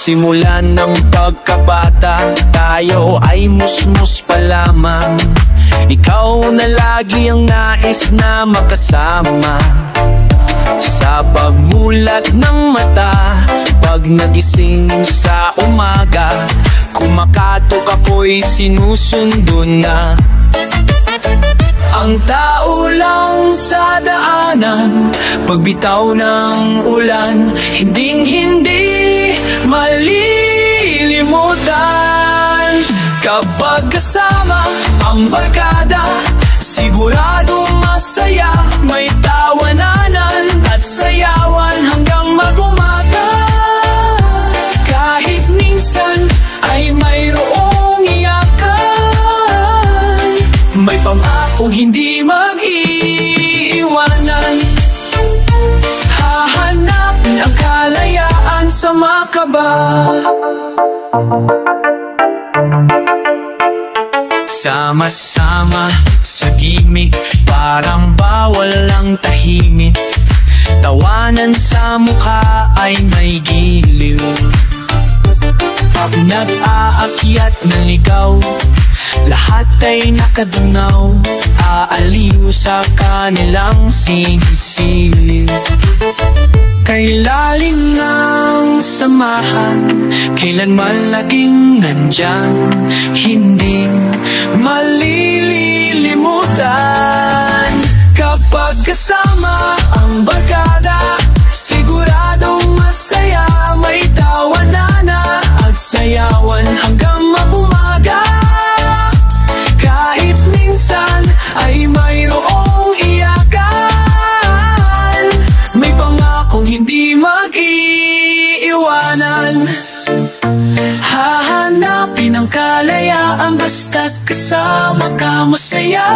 Simulan ng pagkabata, tayo ay musmus pa lamang. Ikaw na lagi ang nais na makasama. Sa pagmulat ng mata, pag nagising sa umaga, kumakatok ako'y sinusundo na. Ang tao lang sa daanan, pagbitaw ng ulan, hinding-hindi malilimutan. Kapag kasama ang barkada, siguradong masaya, may tawanan at sayawan hanggang mag-umaga. Kahit minsan ay mayroong iyakan, may pangakong hindi mag-iiwanan. Hahanapin ang kalayaan sa makaba. Sama-sama sa gimmick, parang bawal ang tahimik. Tawanan sa mukha ay may giliw. Pag nag-aakyat ng ligaw, lahat ay nakadunaw, aaliw sa kanilang sinisilid. Kay lalim ng samahan, kailanman laging nandyan, hindi malilimutan. Kapag kasama ang barkada, siguradong masaya, may tawanan at sayawan hanggang mag-umaga. Kahit minsan ay mayroong iyakan, may pangakong hindi mag-iiwanan. Hahanapin ang kalayaan basta't kasama ka masaya.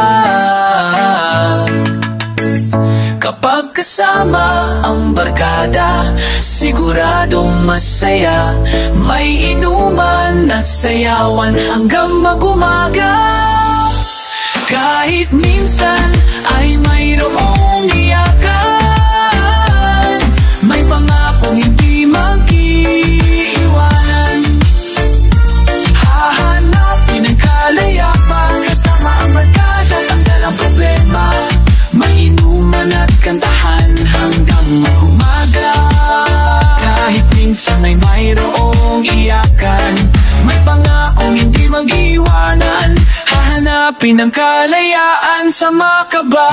Kapag kasama ang barkada, siguradong masaya, may inuman at sayawan hanggang mag-umaga. Kahit minsan ay mayroong iyakan, may pangakong hindi mag-iiwanan. Hahanapin ang kalayaan kasama ang barkada, tanggal ang problema, may inuman at kantahan hanggang mag-umaga. Kahit minsan ay mayroong iyakan, may pangakong hindi mag-iwanan. Hahanapin ang kalayaan sa makaba.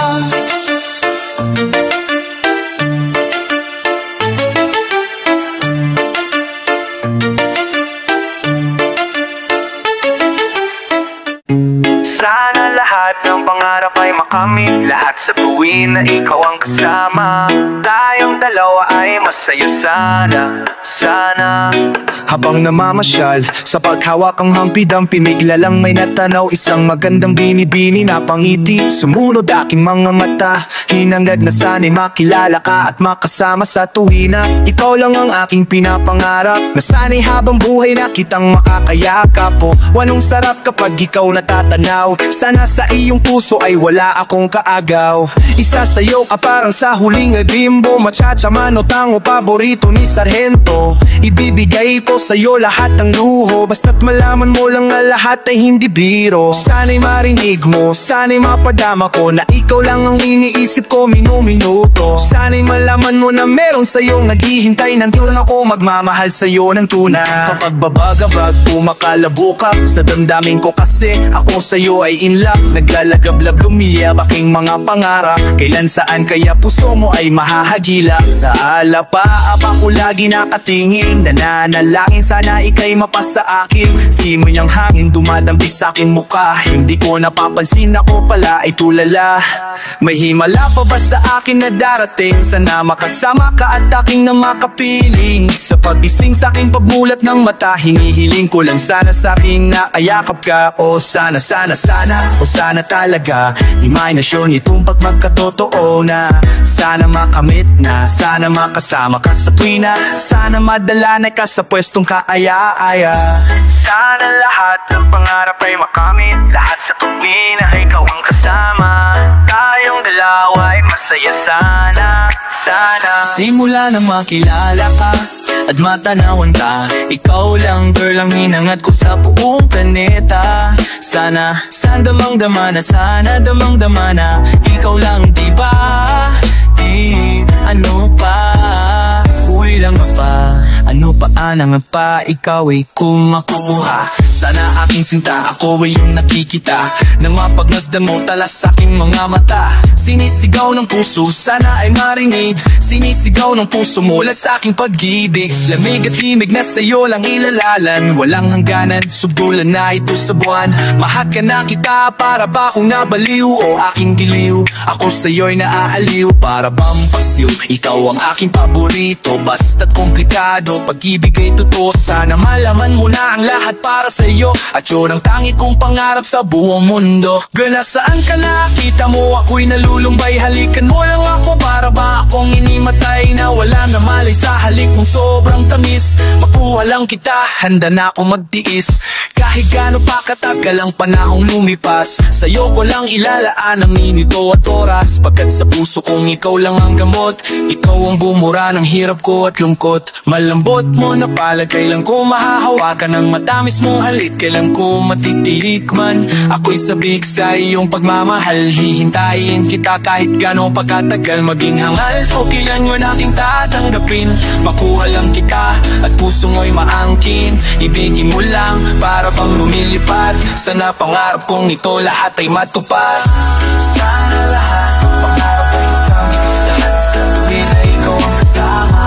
Sana lahat ng pangarap ay makamit, lahat sa tuwin na ikaw ang kasama. Tayong dalawa ay masaya sana, sana. Habang namamasyal sa paghawak ang hampi-dampi, bigla lang may natanaw, isang magandang bini-bini na pangiti. Sumunod aking mga mata, hinangad na sana'y makilala ka at makasama sa tuwina. Ikaw lang ang aking pinapangarap, na sana'y habang buhay na kitang makakayakap. O anong sarap kapag ikaw natatanaw, sana sa iyong puso ay wala akong kaagaw. Isa sa'yo ka parang sa huling ay bimbo, machacha man o tango, paborito ni Sargento. Ibibigay ko sa'yo lahat ng luho, basta't malaman mo lang na lahat ay hindi biro. Sana'y marinig mo, sana'y mapadama ko, na ikaw lang ang iniisip ko minu-minuto. Sana'y malaman mo na meron sa'yo naghihintay, nandun ako magmamahal sa'yo ng tunay. Kapag babagabag, pumakalabukap sa damdamin ko, kasi ako sa'yo ay in love. Naglalagablab, lumiyab aking mga pangarap, kailan saan kaya puso mo ay mahahagila. Sa alapaap ako lagi nakatingin, nananalangin sana ika'y mapasa akin. Simoy niyang hangin dumadampi sa aking mukha, hindi ko napapansin ako pala ay tulala. May himala pa ba sa akin na darating? Sana makasama ka at aking na makapiling. Sa pagising sa aking pagmulat ng mata, hinihiling ko lang sana sa aking naayakap ka. O sana, sana, sana, o sana talaga, imahinasyon itong pag magkatotoo na. Sana makamit na, sana makasama ka sa tuwina, sana madala na ka sa pwestong kaaya-aya. Sana lahat ng pangarap ay makamit, lahat sa tuwina ay ikaw ang kasama. Tayong dalawa ay masaya sana, sana. Simula nang makilala ka, at matanawan ta. Ikaw lang girl ang hinangad ko sa buong planeta. Sana, damang-dama na, sana damang-dama na. Ikaw lang diba? Ano pa? Uy lang pa. Ano pa nga pa? Ikaw ay kung makukuha. Sana aking sinta, ako ay yung nakikita nang mapagmasdan mo tala sa aking mga mata. Sinisigaw ng puso, sana ay marinig. Sinisigaw ng puso mula sa aking pag-ibig. Lamig at himig na sa'yo lang ilalalan. Walang hangganan, subulan na ito sa buwan. Mahal ka na kita, para ba akong nabaliw o aking giliw? Ako sa'yo'y naaaliw, para bang pasiw. Ikaw ang aking paborito, basta't komplikado. Pag-ibig ay totoo, sana malaman mo na ang lahat para sa'yo. At yun ang tangi kong pangarap sa buong mundo. Girl, nasaan ka na? Kita mo ako'y nalulumbay. Halikan mo lang ako, para ba akong inimatay na wala na malay sa halik mong sobrang tamis. Makuha lang kita, handa na ako magtiis. Kahit gaano pa katagal ang panahong lumipas, sa'yo ko lang ilalaan ang minuto at oras. Pagkat sa puso kong ikaw lang ang gamot. Ikaw ang bumura ng hirap ko at lungkot. Malambot mo na palad, kailan ko mahahawakan ang matamis mong halik. Kailan ko matititikman, ako'y sabik sa iyong pagmamahal. Hihintayin kita kahit gaano pagkatagal maging hangal. O kailan yun ating tatanggapin, makuha lang kita at puso mo'y maangkin. Ibigin mo lang, para bang lumilipad. Sana pangarap kong ito lahat ay matupad. Sana lahat ng pangarap ay makamit. Lahat sa tuwin ay ikaw ang kasama.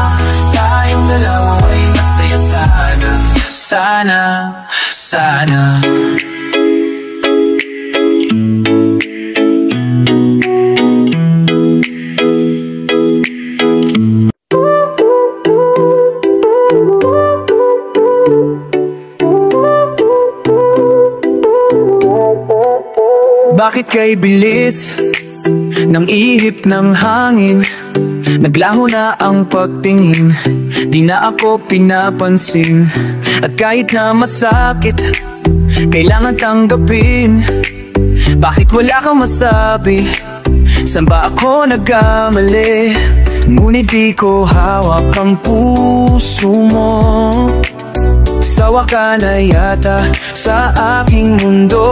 Tayong dalawa ay masaya sana. Sana, sana. Bakit kay bilis ng ihip ng hangin? Naglaho na ang pagtingin, di na ako pinapansin. At kahit na masakit, kailangan tanggapin. Bakit wala kang masabi? Saan ba ako nagkamali? Ngunit di ko hawak ang puso mo. Sawa ka na yata sa aking mundo.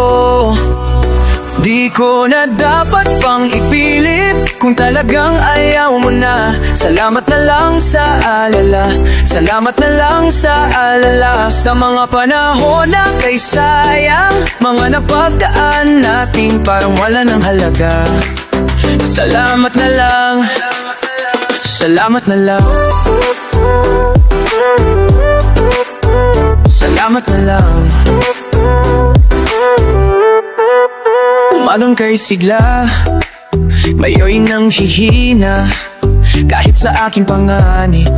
Di ko na dapat pang ipilit kung talagang ayaw mo na. Salamat na lang sa alala, salamat na lang sa alala. Sa mga panahon na kay sayang, mga napagdaan natin parang wala ng halaga. Salamat na lang, salamat na lang, salamat na lang. Umagang kay sigla, mayo'y nang hihina. Kahit sa aking panganib,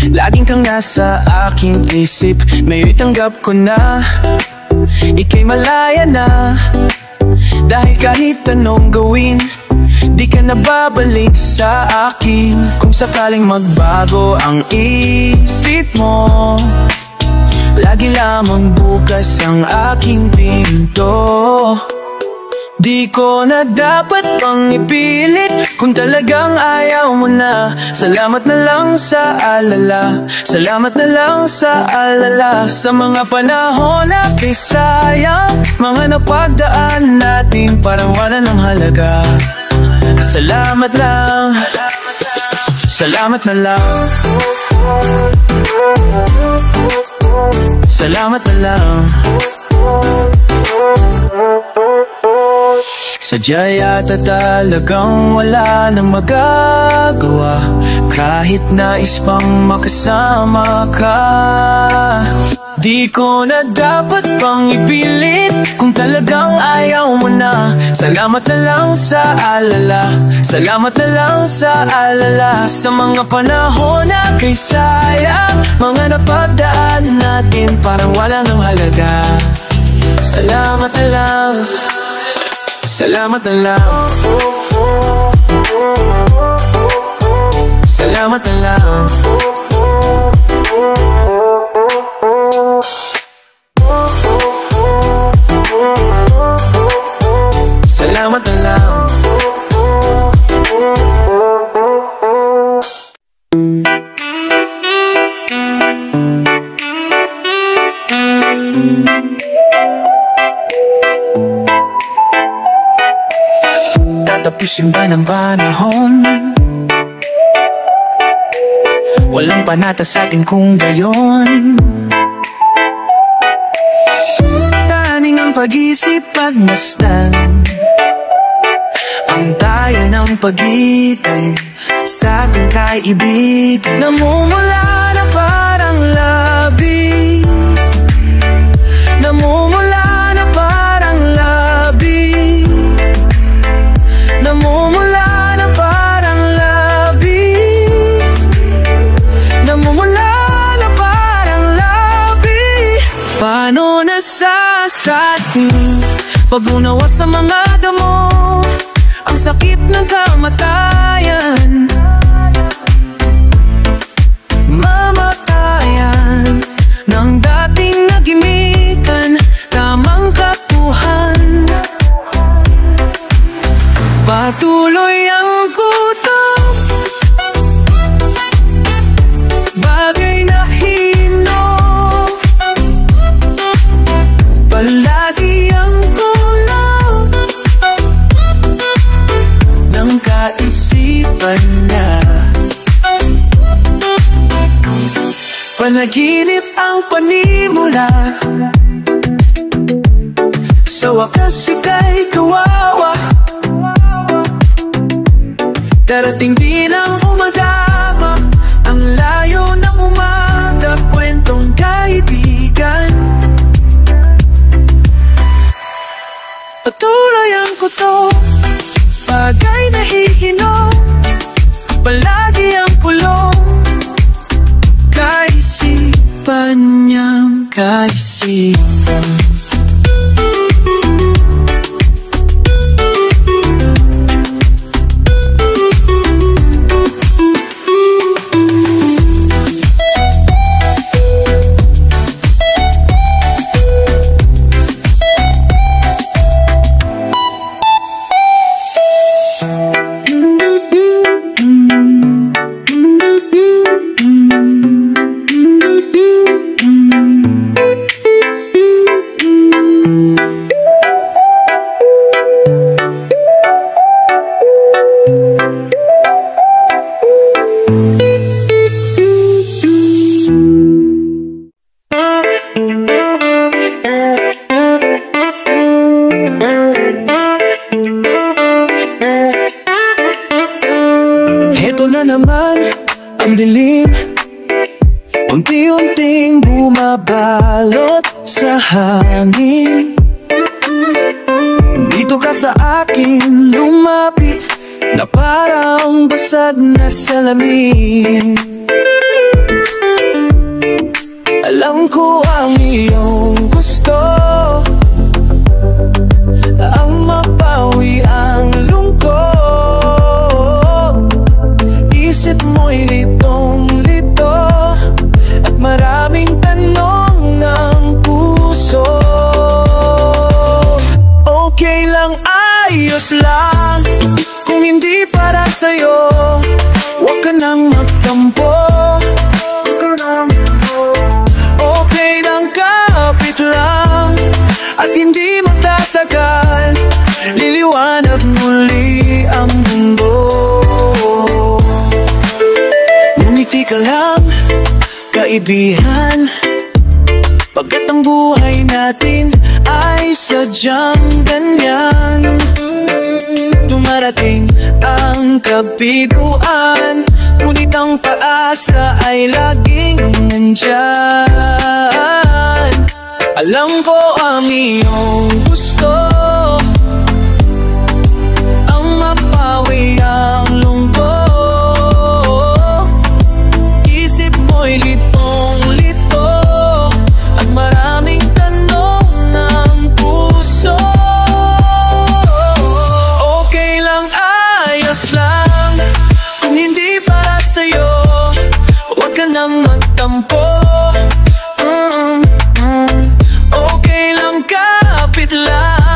laging kang nasa aking isip. Mayo'y tanggap ko na, ika'y malaya na. Dahil kahit anong gawin, di ka na babalik sa akin. Kung sakaling magbago ang isip mo, lagi lamang bukas ang aking pinto. Di ko na dapat pang ipilit kung talagang ayaw mo na. Salamat na lang sa alala, salamat na lang sa alala. Sa mga panahon na kay sayang, mga napagdaan natin parang wala ng halaga. Salamat lang, salamat na lang, salamat na lang. Sadya yata talagang wala nang magagawa, kahit nais pang makasama ka. Di ko na dapat pang ipilit kung talagang ayaw mo na. Salamat na lang sa alala, salamat na lang sa alala. Sa mga panahon na kay sayang, mga napagdaan natin parang wala nang halaga. Salamat na lang, salamat na lang, salamat na lang. Salamat na lang. Isimba ng panahon, walang panata sa atin kung gayon. Taning ang pag-isip pagmasdan, ang tayo ng pagitan sa ating kaibigan. Namumula na parang labi, namumula na parang labi, namumula na parang labi, namumula na parang labi. Paano nasasating pag-unawa sa mga damo, ang sakit ng kamatayan, mamatayan ng dating nagimikan, tamang katuhan. Patuloy ang gutom, bagay na hino, palagi ang kulang ng kaisipan niya. Panaginip ang panimula, sa wakas ika'y kawawa. Darating din ang umadama, ang layo ng umaga, kwentong kaibigan. Patuloy ang kuto, bagay na hihinog, palagi ang pulong, kaisipan niyang kaisipan. Heto na naman ang dilim, unti-unting bumabalot sa hangin. Dito ka sa akin lumapit, na parang basag na salamin. Alam ko ang iyong gusto, ang mapawi ang lungkot. Isip mo'y litong-lito, at maraming tanong ng puso. Okay lang, ayos lang, kung hindi para sa'yo, huwag ka nang magtampo. Okay lang, kapit lang, at hindi magtatagal, liliwanag muli ang mundo. Ngumiti ka lang, kaibigan, pagkat ang buhay natin ay sadyang ganyan. Dumarating ang kabiguan, ngunit ang paasa ay laging nandyan. Alam ko ang iyong gusto, ang mapawi ang lungkot. Isip mo'y litong-lito, at maraming tanong ng puso. Okay lang, ayos lang, kung hindi para sa'yo, huwag ka nang magtampo. Okay lang, kapit lang,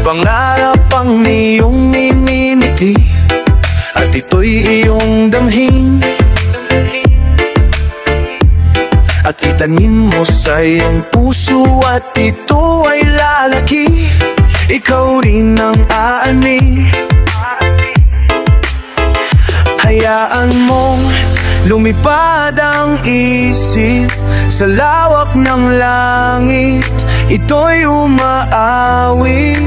pangarap ang iyong minimiti, at ito'y iyong damhin, at itanim mo sa iyong puso, at ito ay lalaki. Ikaw rin ang aani. Hayaan mong lumipad ang isip sa lawak ng langit. Ito'y umaawit,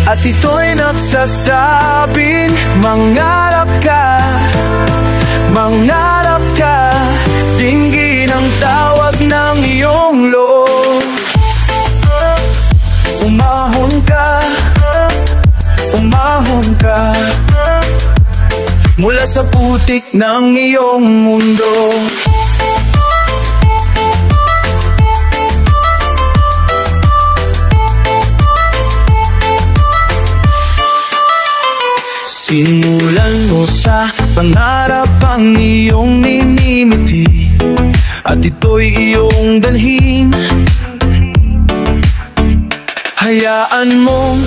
at ito'y nagsasabing mangarap ka, mangarap ka. Dinggin ang tawag ng iyong loob. Umahon ka, umahon ka, mula sa putik ng iyong mundo. Simulan mo sa pangarap ang iyong minimiti, at ito'y iyong dalhin. Hayaan mong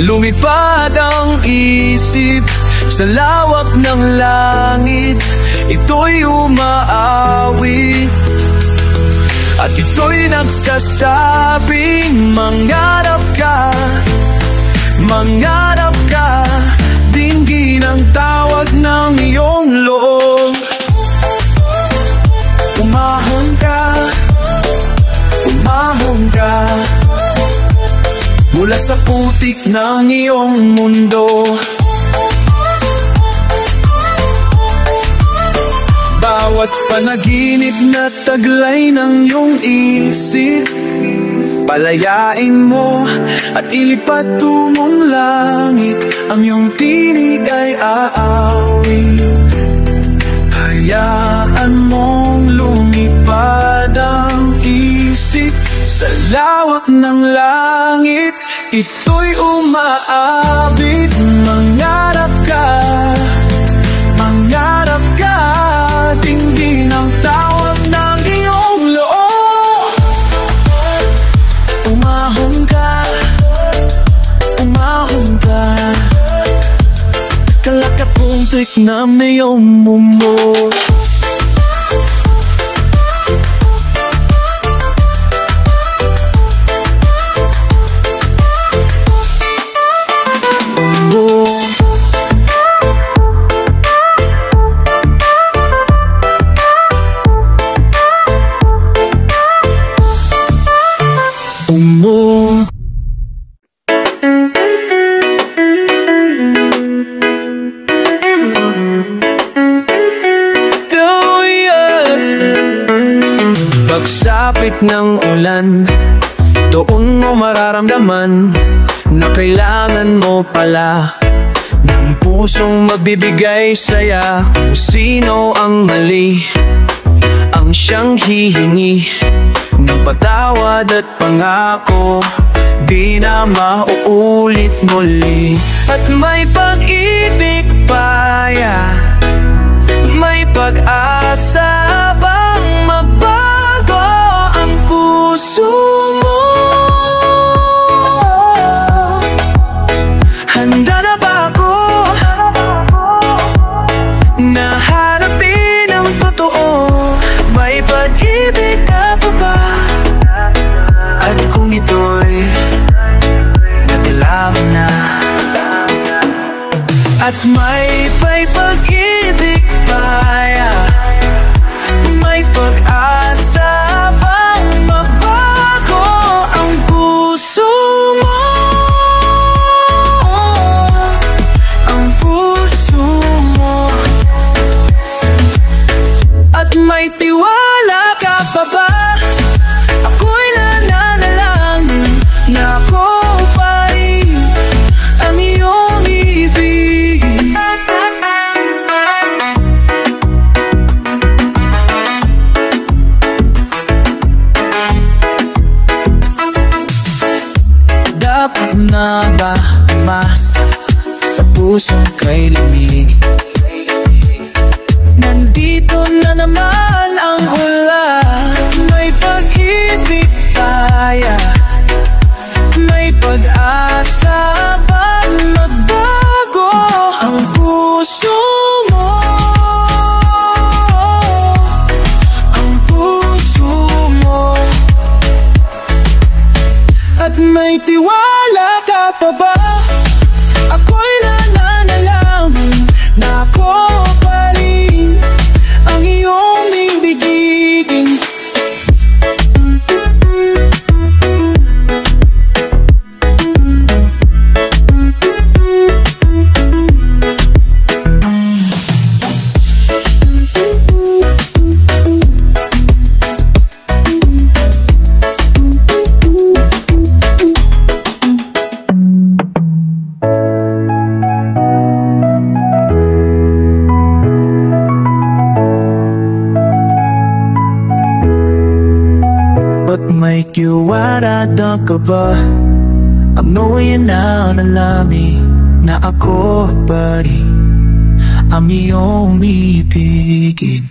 lumipad ang isip sa lawak ng langit. Ito'y umaawit, at ito'y nagsasabing mangarap ka, mangarap ka. Dinggin ang tawag ng iyong loob. Umahon ka, umahon ka, mula sa putik ng iyong mundo. Bawat panaginip na taglay ng iyong isip, palayain mo at ilipat tungong langit. Ang iyong tinig ay aawit. Hayaan mong lumipad ang isip sa lawak ng langit. Ito'y umaabit. Mangarap ka, mangarap ka. Dinggin ang tawag ng iyong loob. Umahon ka, umahon ka, kalakapuntik na iyong mundo. Pagsapit ng ulan, doon mo mararamdaman na kailangan mo pala ng pusong magbibigay saya. Kung sino ang mali, ang siyang hihingi ng patawad at pangako, di na mauulit muli. At may pag-ibig pa, may pag-asa bang mabago ang puso mo? Handa na ba ako na harapin ang totoo? May pag-ibig ka pa ba? At kung ito'y naglaho na, at may pag-ibig pa, may pag-asa bang mabago ang puso mo? Ang puso mo. At may tiwala ka pa ba? Ako'y nananalangin na ako pa rin ang iyong ibig. Dapat na ba mas sa pusong kay limig? Nandito na naman ang ulan. May pag-ibig tayo, may pag-asa like you, what I done ka ba? I'm knowing now na lami na ako pa rin ang iyong ibigin.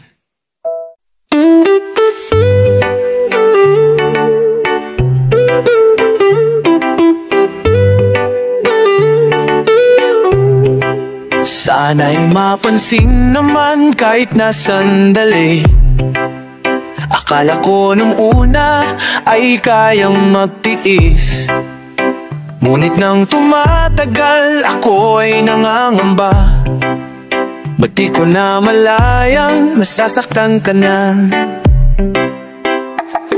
Sana'y mapansin naman kahit na sandali. Akala ko nung una ay kayang magtiis, ngunit nang tumatagal ako ay nangangamba. Ba't di ko na malayang nasasaktan ka na?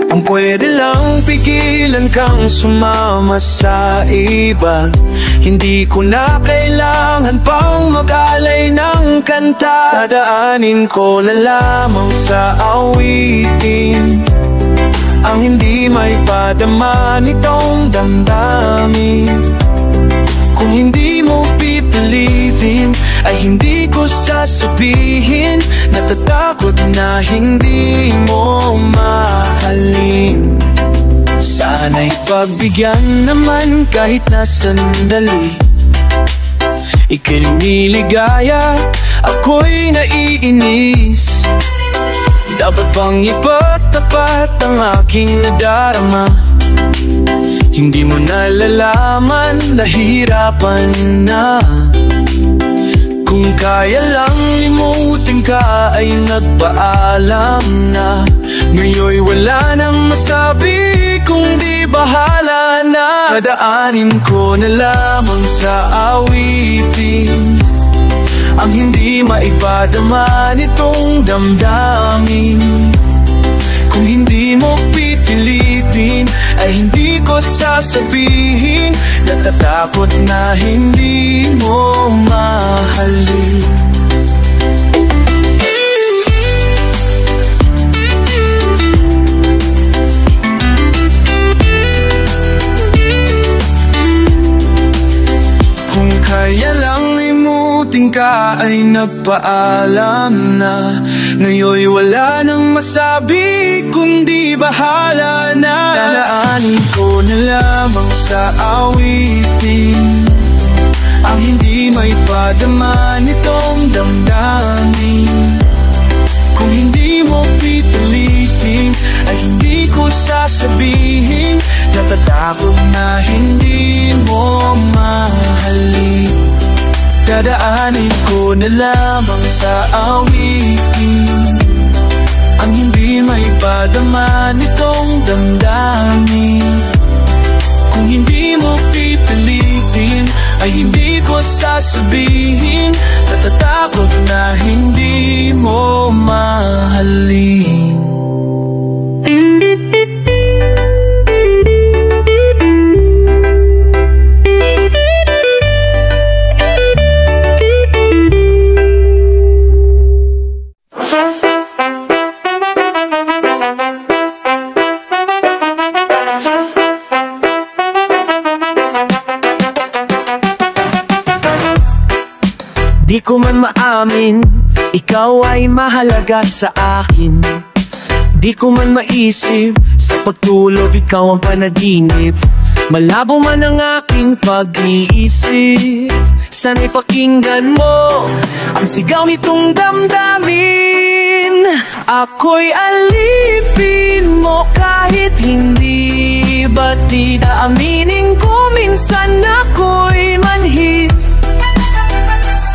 Kung pwede lang pigilan kang sumama sa iba, hindi ko na kailangan pang mag-alay ng kanta. Dadaanin ko na lamang sa awitin ang hindi may padama nitong damdamin. Kung hindi mo pipilitin ay hindi ko sasabihin. Natatakot na hindi mo mahalin. Sana'y pagbigyan naman kahit na sandali. Ika'y niligaya, ako'y naiinis. Dapat bang ipagtapat ang aking nadarama? Hindi mo nalalaman, nahihirapan na. Kung kaya lang limutin ka ay nagpaalam na. Ngayon'y wala nang masabi kung di bahala na. Dadaanin ko na lamang sa awitin ang hindi maipadama nitong damdamin. Kung hindi mo pipilitin ay hindi ko sasabihin. Natatakot na hindi mo mahalin. Kung kaya lang limutin ka ay nagpaalam na. Ngayon'y wala nang masabi kundi bahala na. Dadaanin ko na lamang sa awitin ang hindi may padama nitong damdamin. Kung hindi mo pipilitin ay hindi ko sasabihin. Natatakot na hindi mo mahalin. Dadaanin ko na lamang sa awitin ang hindi may padama nitong damdamin. Kung hindi mo pipilitin ay hindi ko sasabihin. Natatakot na hindi mo mahalin. Di ko man maamin, ikaw ay mahalaga sa akin. Di ko man maisip, sa pagtulog ikaw ang panaginip. Malabo man ang aking pag-iisip. Sana'y pakinggan mo ang sigaw nitong damdamin. Ako'y alipin mo kahit hindi batida. Aminin ko minsan ako'y manhid.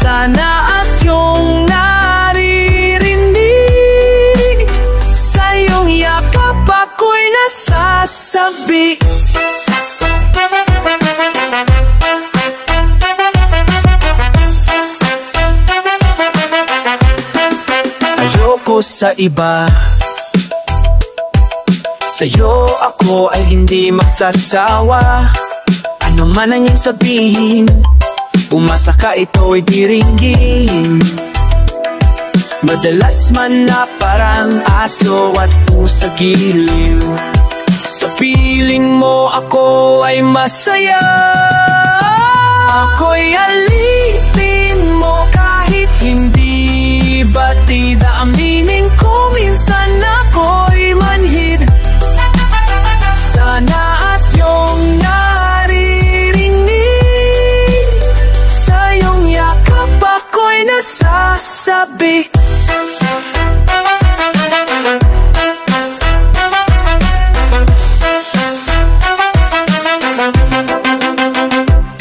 Sana at iyong naririnig, sa iyong yakap ako'y nasasabi. Ayoko sa iba, sa'yo ako ay hindi magsasawa. Ano man ang iyong sabihin, umasa ka ito'y diringgin. Madalas man na parang aso at pusa giliw. Sa piling mo ako ay masaya. Ako'y alitin mo kahit hindi batida. Aminin ko minsan ako'y manhid. Sa nasasabi.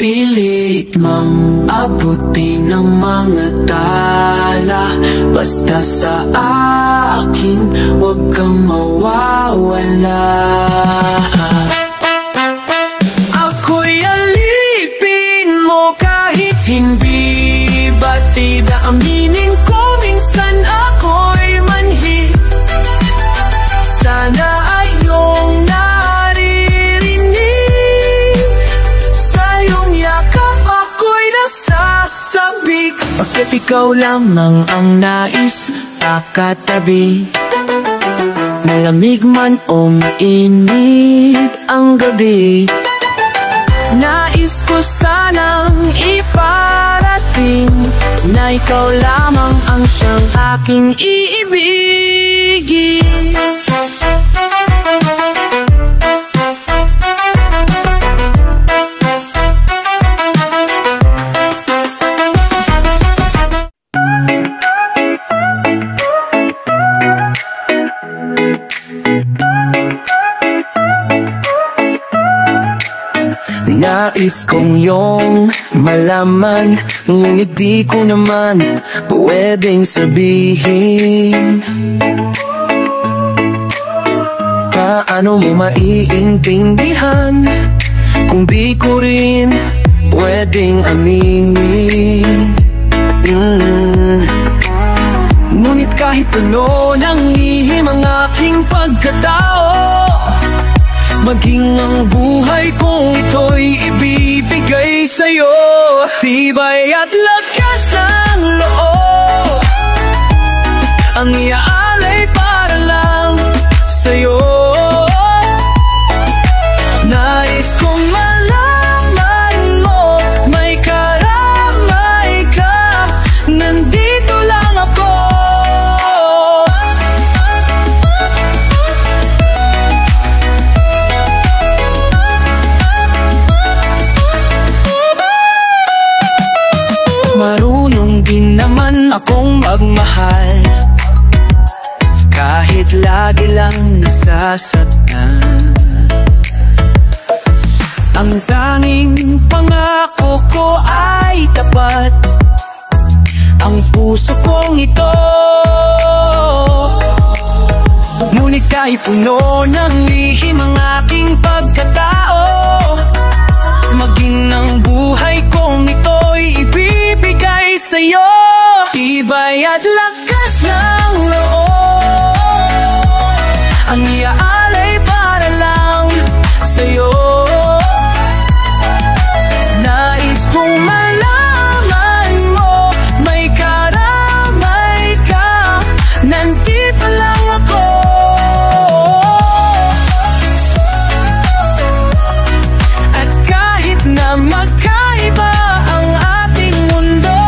Pilit mang abutin ng mga tala, basta sa akin huwag kang mawawala. Ako'y alipin mo kahit hindi batida. Aminin ko minsan ako'y manhi. Sana ay iyong sabik. Bakit ikaw lamang ang nais kakatabi? Malamig man o mainit ang gabi, nais ko sanang iparating na ikaw lamang ang siyang aking iibigin. Nais kong iyong malaman, ngunit di ko naman pwedeng sabihin. Paano mo maiintindihan kung di ko rin pwedeng aminin? Ngunit kahit ano nang lihim ang aking pagkatao, maging ang buhay kong ito'y ibibigay sa'yo. Tibay at lakas ng loob ang iaalay para lang sa'yo. Nais kong malaman mo may karamay ka, nandito lang ako. Marunong din naman akong magmahal, kahit lagi lang nasasaktan. Ang tanging pangako ko ay tapat, ang puso kong ito. Ngunit kahit puno ng lihim ang aking pagkatao, maging ang buhay kong ito'y ibibigay sa'yo. Tibay at lakas ng loob ang iaalay para lang sa'yo. Nais kong malaman mo may karamay ka, nandito lang ako. At kahit na magkaiba ang ating mundo,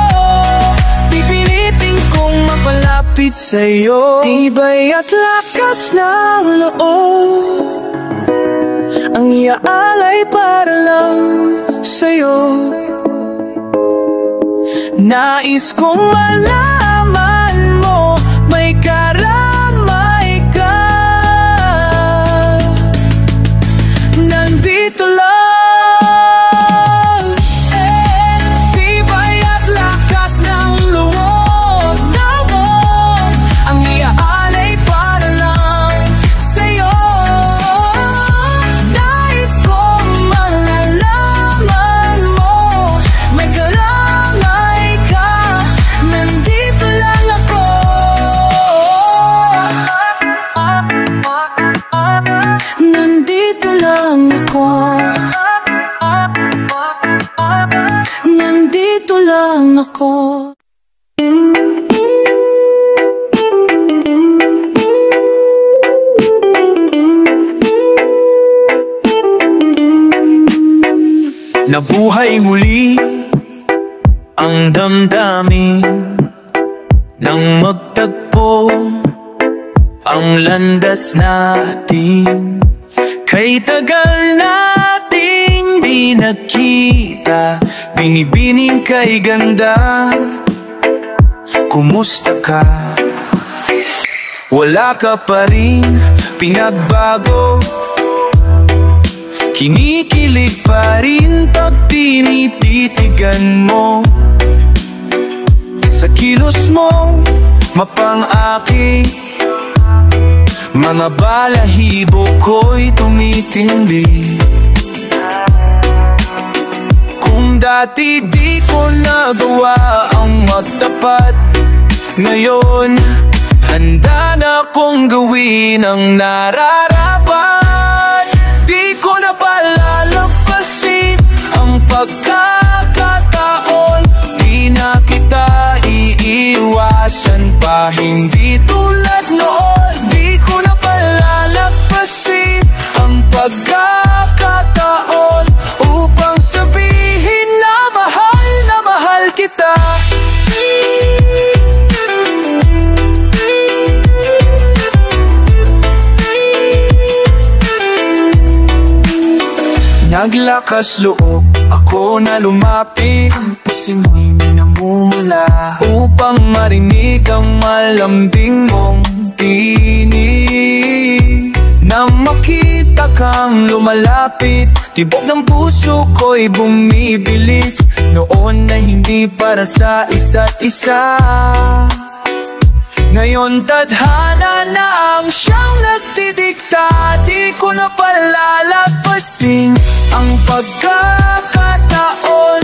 pipilitin kong mapalapit sa'yo. Tibay at lakas ng loob ang iaalay para lang sa'yo. Nais kong malaman mo may karamay ka, nandito lang. Tibay at lakas ng loob ang iaalay para lang sa'yo. Nais kong malalaman mo may karamay ka, nandito lang ako. Nandito lang ako. Nandito lang ako. Nabuhay muli ang damdamin nang magtagpo ang landas natin. Kay tagal nating di nakita, binibining kay ganda kumusta ka? Wala ka pa rin pinagbago, kinikilig pa rin pag tinititigan mo. Sa kilos mo, mapang-aki, mga balahibo ko'y tumitindi. Kung dati di ko nagawa ang magtapat, ngayon handa na kong gawin ang nararapat. Di ko na palalampasin ang pagkakataon, di na kita iiwasan pa, hindi tulad noon. Di ko na palalampasin ang pagkakataon upang sabihin na mahal kita. Naglakas loob ako na lumapit, kasi mo'y may namumula, upang marinig ang malambing mong tinig. Nang makita kang lumalapit, tibok ng puso ko'y bumibilis. Noon na hindi para sa isa't isa, ngayon tadhana na ang siyang nagdidikta. Di ko na palalampasin ang pagkakataon,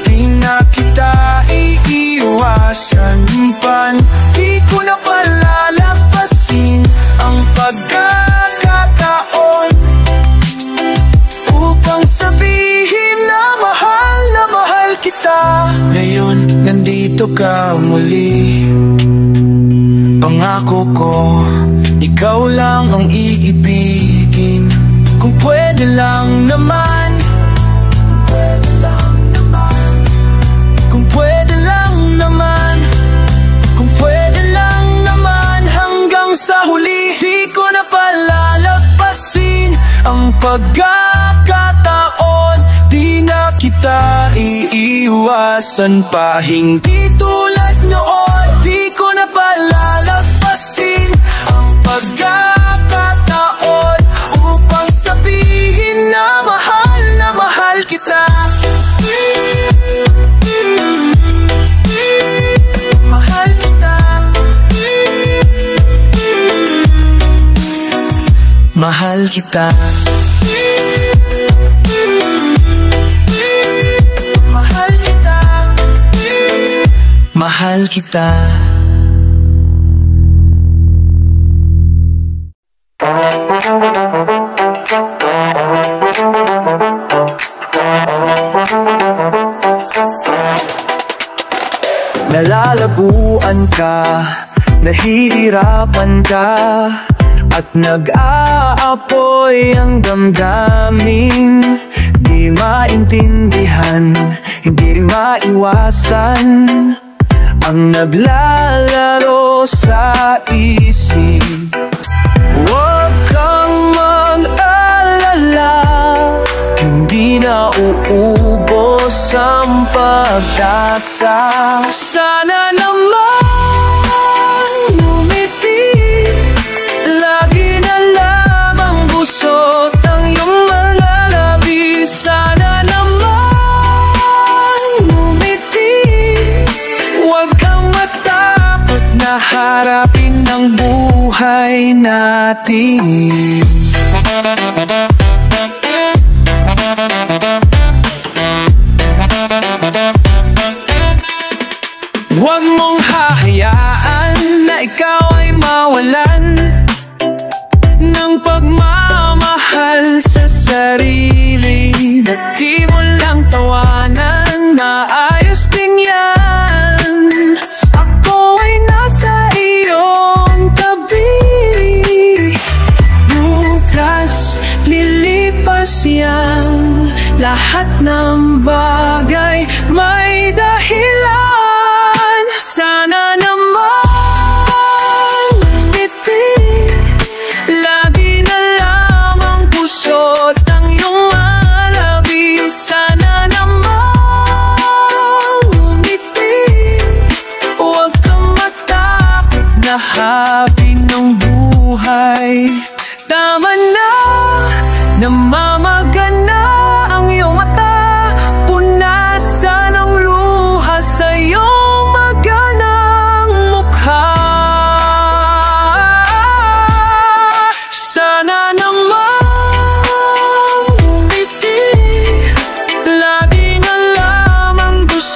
di na kita iiwasan pa. Di ko na palalampasin ang pagkakataon upang sabihin na mahal kita. Ngayon nandito ka muli, pangako ko ikaw lang ang iibigin. Kung pwede lang naman, kung pwede lang naman, kung pwede lang naman, kung pwede lang naman, hanggang sa huli. Di ko na palalampasin ang pagkakataon, di na kita iiwasan pa, hindi tulad noon. Di ko na palalampasin ang pagkakataon upang sabihin na mahal kita. Mahal kita, mahal kita, mahal kita, mahal kita. Nalalabuan ka, nahihirapan ka, at nag-aapoy ang damdamin. Di maintindihan, hindi maiwasan ang naglalaro sa isip. Huwag kang mag-alala, hindi na uubos ang pag-asa. Sana naman ngumiti, lagi na lamang busot ang iyong mga labi. Sana naman ngumiti, huwag kang matakot na harapin ang buhay natin. Huwag mong hahayaan na ikaw ay mawalan ng pagmamahal sa sarili. Na di mo lang tawanan, maayos din yan. Ako ay nasa iyong tabi. Bukas lilipas yan lahat.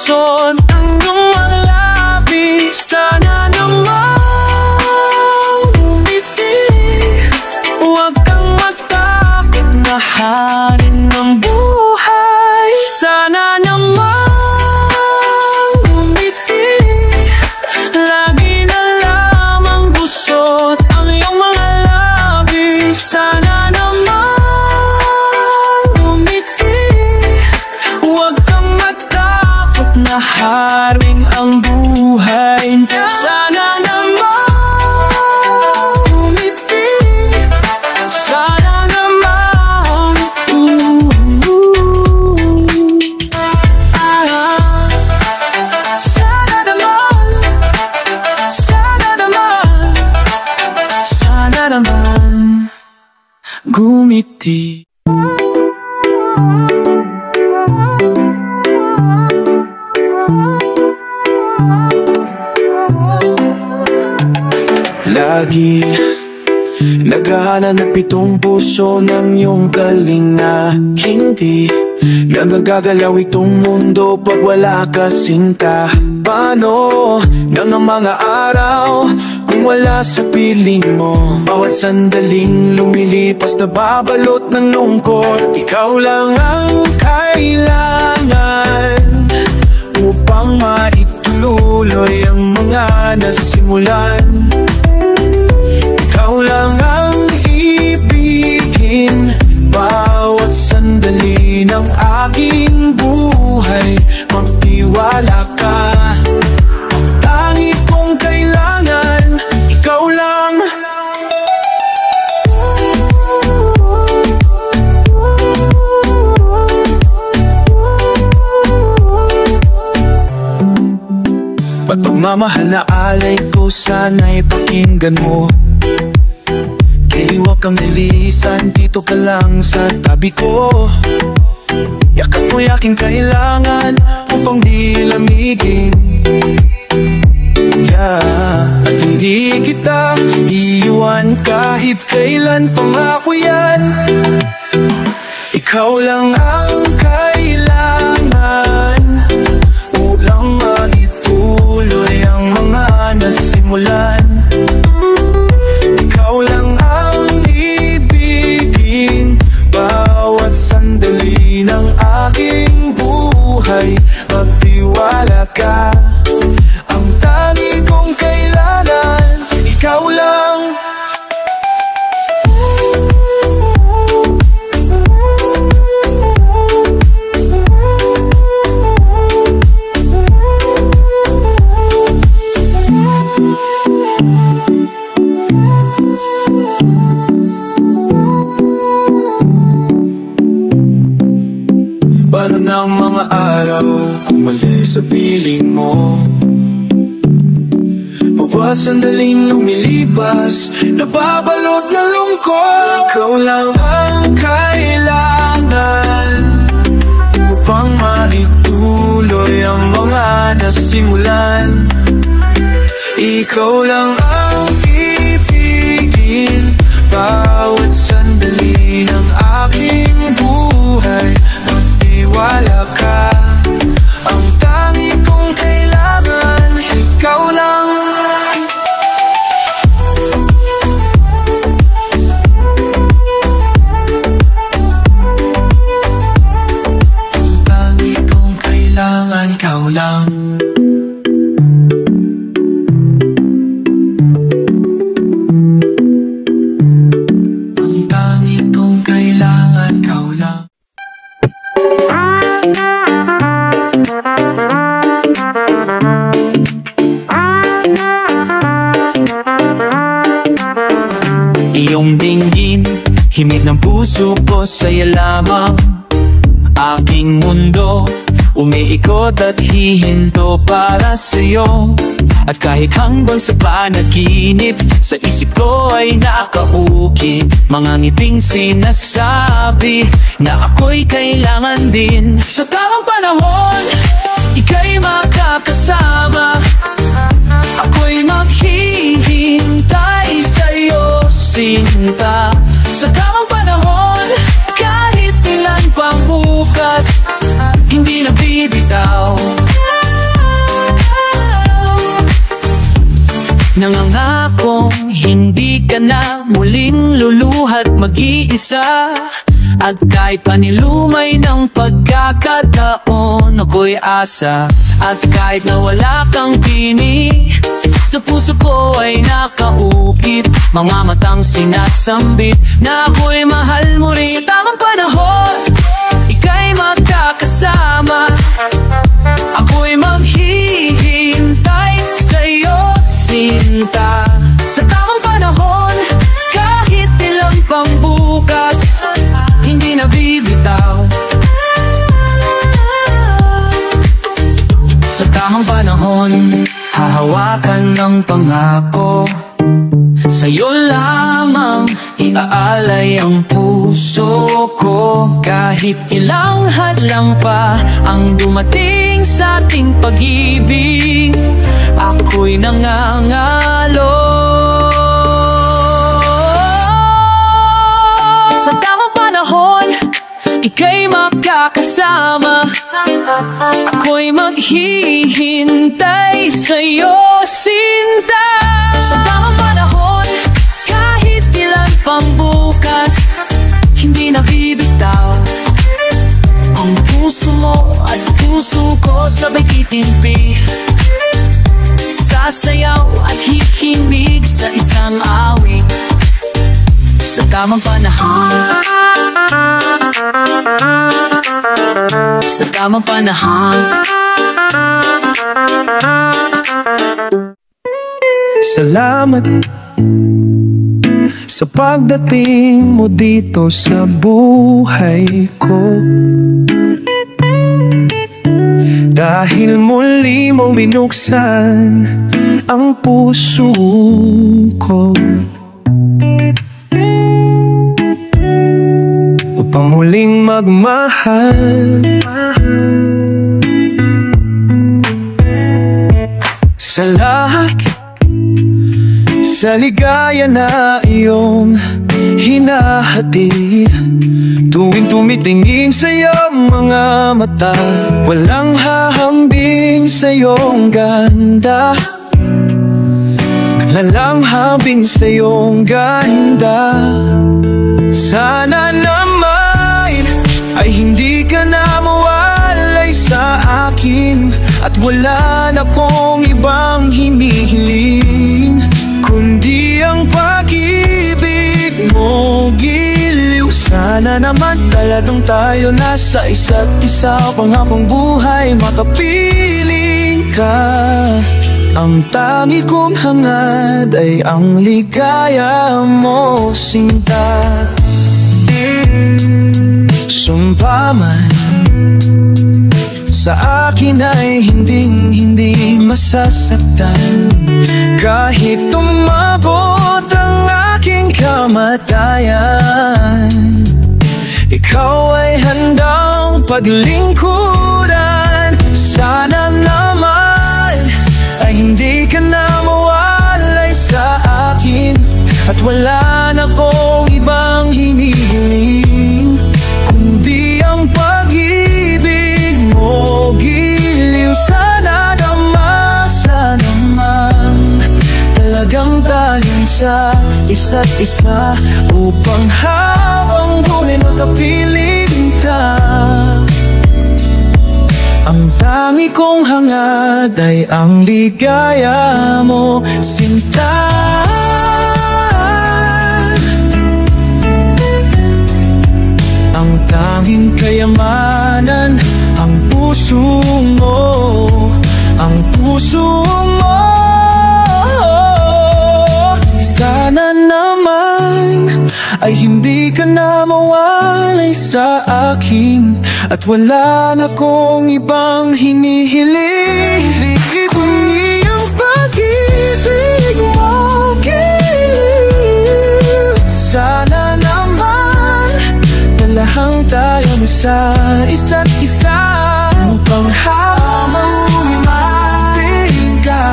busog ang iyong mga labi. Sana naman umiti, huwag kang matakot na harin ng buhay. Sana naman umiti, lagi na lamang busog ang iyong mga labi. Sana naman umiti, huwag kang matakot na haring ang buhay. Sana naman umiti, sana naman sana naman, sana naman, sana naman gumiti. Lagi naghahanap ng pitong puso ng iyong kalinga. Hindi nagagalaw itong mundo pag wala ka sinta. Paano ng mga araw kung wala sa piling mo? Bawat sandaling lumilipas na babalot ng lungkot. Ikaw lang ang kailangan upang maituloy ang mga nasimulan. Ikaw lang ang ibigin bawat sandali ng aking buhay. Magtiwala ka, ang tangi kong kailangan, ikaw lang. Pagmamahal na alay ko, sana'y pakinggan mo. Kaliwag kang nilisan, dito ka lang sa tabi ko. Yakap mo'y aking kailangan upang di lamigin. At hindi kita iiwan kahit kailan, pangako yan. Ikaw lang ang kailangan upang maituloy ang mga nasimulan. Ikaw lang ang ibigin bawat sandali ng aking buhay. Magtiwala ka, ang tangi kong kailangan, ikaw lang. Paano ng mga araw kung mali sa piling mo? Bawat sandaling lumilipas, nababalot na lungkot. Ikaw lang ang kailangan upang maituloy ang mga nasimulan. Ikaw lang ang ibigin bawat sandali ng aking buhay. Magtiwala ka, ang tangi kong kailangan, ikaw lang. Ang tangi kong kailangan, ikaw lang. Ang tangi kong kailangan, ikaw lang. Iyong dinggin, himig ng puso ko sa'yo lamang. Aking mundo, umiikot at hihinto para sa'yo. At kahit hanggang sa panaginip, sa isip ko ay nakaukit mga ngiting sinasabi na ako'y kailangan din. Sa tamang panahon, ika'y makakasama. Ako'y maghihintay sa'yo, sinta. Sa tamang panahon, kahit ilan pang bukas, hindi na bibitaw. hindi ka na muling luluhat mag-iisa. At kahit panilumay ng pagkakataon, ako'y asa. At kahit na wala kang pini, sa puso ko ay nakaukit mga matang sinasambit na ako'y mahal mo rin. Sa tamang panahon, ika'y magkakasama. Ako'y maghihintay sa'yo, sinta. Sa tamang panahon, kahit ilang pang bukas, hindi na bibitaw. Sa tamang panahon, hahawakan ng pangako. Sa'yo lamang iaalay ang puso ko. Kahit ilang hadlang pa ang dumating sa ating pag-ibig, ako'y nangangalo. Sa tamang panahon, ika'y makakasama. Ako'y maghihintay sa'yo, sinta. Sa tamang panahon, kahit ilan pang bukas, hindi na bibitaw. Ang puso mo at puso ko sabay titimpi, sasayaw at hihimig sa isang awit. Sa tamang panahon, sa tamang panahon. Salamat sa pagdating mo dito sa buhay ko, dahil muli mong binuksan ang puso ko upang muling magmahal. Sa lahat, sa ligaya na iyong hinahati, tuwing tumitingin sa iyong mga mata, walang hahambing sa iyong ganda. Lalamhabing sa iyong ganda. Sana naman ay hindi ka na mawalay sa akin, at wala na kong ibang hinihiling kundi ang pag-ibig mo, giliw. Sana naman talagang tayo nasa isa't isa, panghabang buhay makapiling ka. Ang tangi kong hangad ay ang ligaya mo, sinta. Sumpa man sa akin ay hindi masasaktan, kahit tumabot ang aking kamatayan. Ikaw ay handang paglingkuran. Sana naman ay hindi ka na mawalay sa akin, at wala na kong ibang hinihiling kundi ang pag-ibig mo, giliw. Sana naman talagang tayong sa isa't isa, upang habang buhay makapiling ka. Ang tangi kong hangad ay ang ligaya mo, sinta. Ang tanging kayamanan, ang puso mo, ang puso mo. Sana naman ay hindi ka na mawalay sa akin, at wala na kong ibang hinihiling kundi ang pag-ibig mo, giliw. Sana naman talahang tayo sa isa't isa, upang habang umimating ka,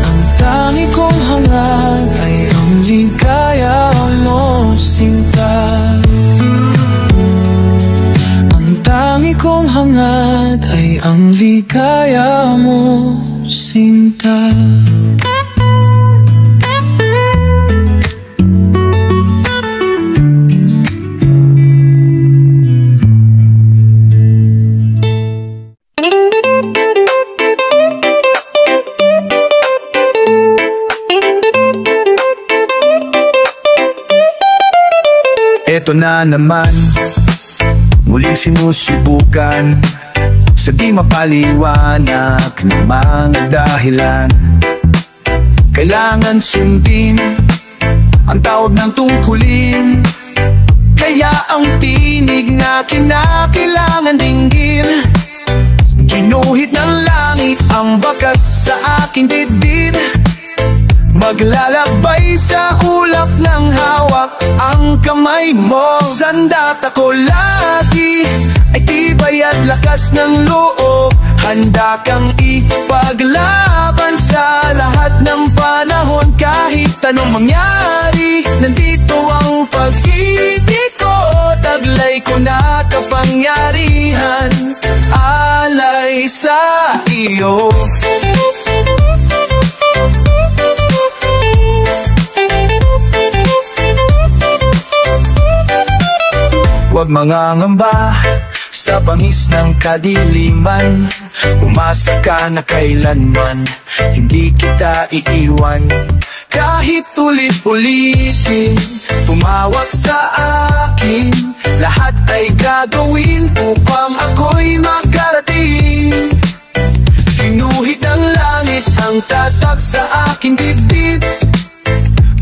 ang tangi kong hangad ay ang ligaya mo, sinta. Ang tangi kong hangad ay ang ligaya mo, sinta. na naman, muling sinusubukan sa di mapaliwanag ng mga dahilan. Kailangan sundin ang tawag ng tungkulin, kaya ang tinig na kinakailangan dinggin. Ginuhit ng langit ang bakas sa aking dibdib, maglalakbay sa ulap ng hawak ang kamay mo. Sandata ko lagi ay tibay at lakas ng loob, handa kang ipaglaban sa lahat ng panahon. Kahit anong mangyari, nandito ang pag-ibig ko, taglay ko na kapangyarihan, alay sa iyo. Huwag mangangamba sa bangis ng kadiliman, umasa ka na kailanman hindi kita iiwan. Kahit ulit-ulitin tumawag sa akin, lahat ay gagawin upang ako'y makarating. Ginuhit ng langit ang tatag sa aking dibdib,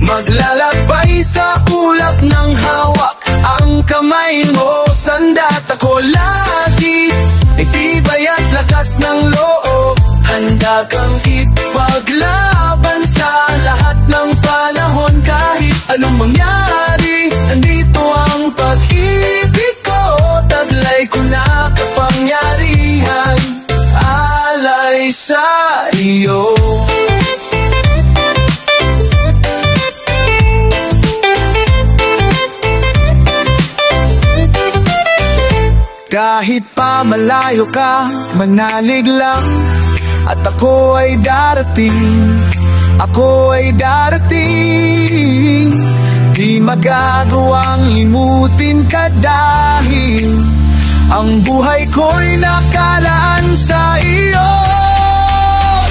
maglalakbay sa ulap ng hawak ang kamay mo. Sandata ko lagi ay tibay at lakas ng loob, handa kang ipaglaban sa lahat ng panahon. Kahit anong mangyari, andito ang pag-ibig ko, taglay ko na kapangyarihan, alay sa iyo. Kahit pa malayo ka, manalig lang, at ako ay darating, ako ay darating. Di magagawang limutin ka dahil ang buhay ko'y nakalaan sa iyo.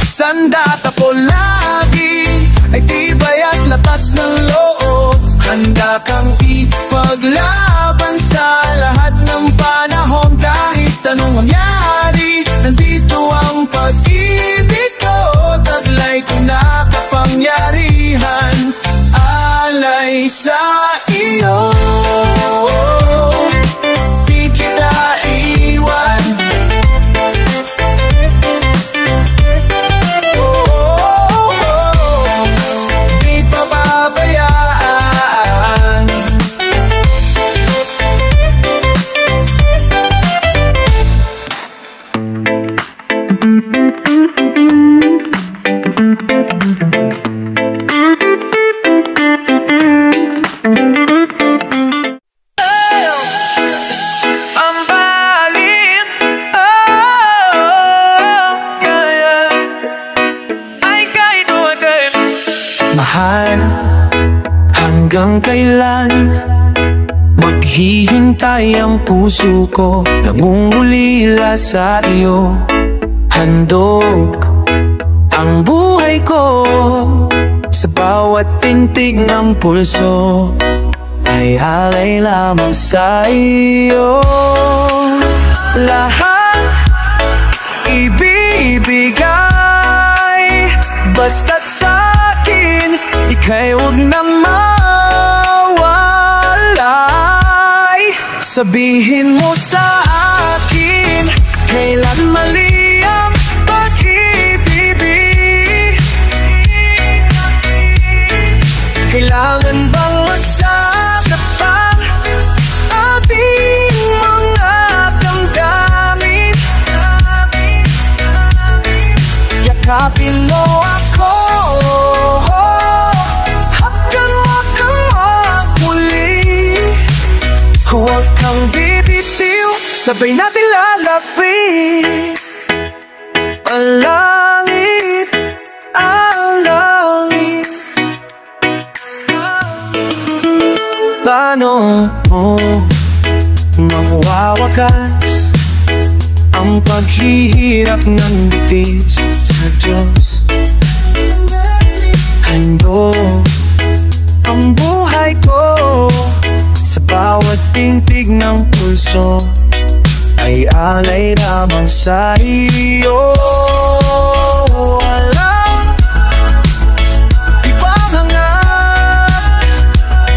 Sandata ko lagi ay tibay at lakas ng loob, handa kang ipaglaban sa lahat ng panahon. Kahit anong mangyari, nandito ang pag-ibig ko, taglay ko na kapangyarihan, alay sa iyo. Di kita iwan, di pababayaan. Mahal, hanggang kailan maghihintay ang puso ko, nangungulila sa iyo. Handog ang buhay ko sa bawat pintig ng pulso, ay alay lamang sa iyo. Lahat ibibigay, basta't sa'kin ika'y huwag nang mawalay. Sabihin mo sa akin, kailan mali ang pag-ibig? Kailangan bang masakit pang ating mga damdamin? Yakapin mo ako hanggang wag kang magmuli. Huwag kang bibitiw, sabay natin lalapit ang langit, ang langit. Paano mo mawawakas ang paghihirap ng bitis sa Diyos? Handog ang buhay ko sa bawat bagay lamang sa iyo. Walang ibang hangat,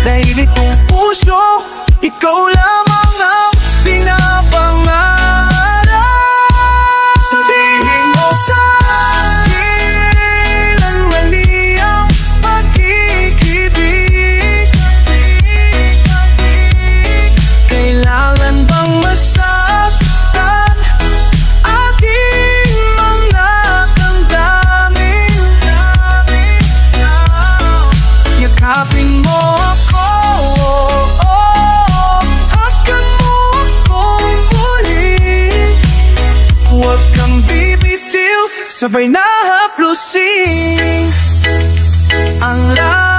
dahil itong puso, ikaw lamang ang pinapangarap. Sabihin mo sa akin ang mali ang pag-ibig. Kailangan bang masaktan aking mga damdamin? Yakapin mo ako, hakan mo akong muli. Huwag kang bibitiw, sabay na haplusin ang lahat.